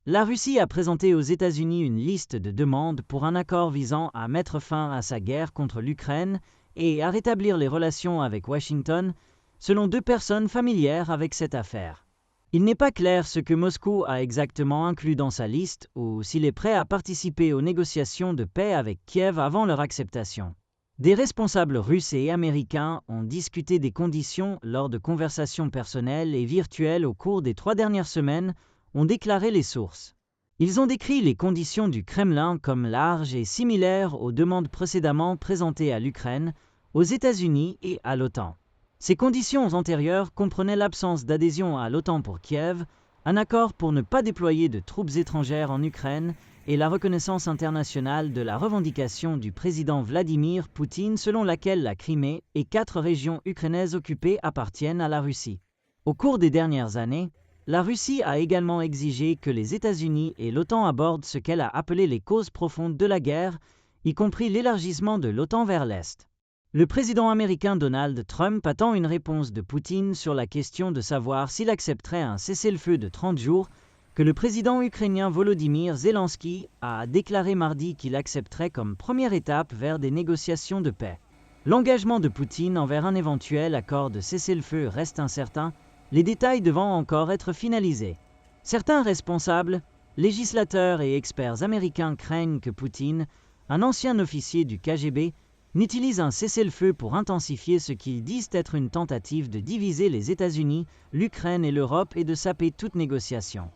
La Russie a présenté aux États-Unis une liste de demandes pour un accord visant à mettre fin à sa guerre contre l'Ukraine et à rétablir les relations avec Washington, selon 2 personnes familières avec cette affaire. Il n'est pas clair ce que Moscou a exactement inclus dans sa liste ou s'il est prêt à participer aux négociations de paix avec Kiev avant leur acceptation. Des responsables russes et américains ont discuté des conditions lors de conversations personnelles et virtuelles au cours des 3 dernières semaines, ont déclaré les sources. Ils ont décrit les conditions du Kremlin comme larges et similaires aux demandes précédemment présentées à l'Ukraine, aux États-Unis et à l'OTAN. Ces conditions antérieures comprenaient l'absence d'adhésion à l'OTAN pour Kiev, un accord pour ne pas déployer de troupes étrangères en Ukraine et la reconnaissance internationale de la revendication du président Vladimir Poutine selon laquelle la Crimée et 4 régions ukrainiennes occupées appartiennent à la Russie. Au cours des dernières années, la Russie a également exigé que les États-Unis et l'OTAN abordent ce qu'elle a appelé les causes profondes de la guerre, y compris l'élargissement de l'OTAN vers l'Est. Le président américain Donald Trump attend une réponse de Poutine sur la question de savoir s'il accepterait un cessez-le-feu de 30 jours que le président ukrainien Volodymyr Zelensky a déclaré mardi qu'il accepterait comme première étape vers des négociations de paix. L'engagement de Poutine envers un éventuel accord de cessez-le-feu reste incertain, les détails devant encore être finalisés. Certains responsables, législateurs et experts américains craignent que Poutine, un ancien officier du KGB, n'utilise un cessez-le-feu pour intensifier ce qu'ils disent être une tentative de diviser les États-Unis, l'Ukraine et l'Europe et de saper toute négociation.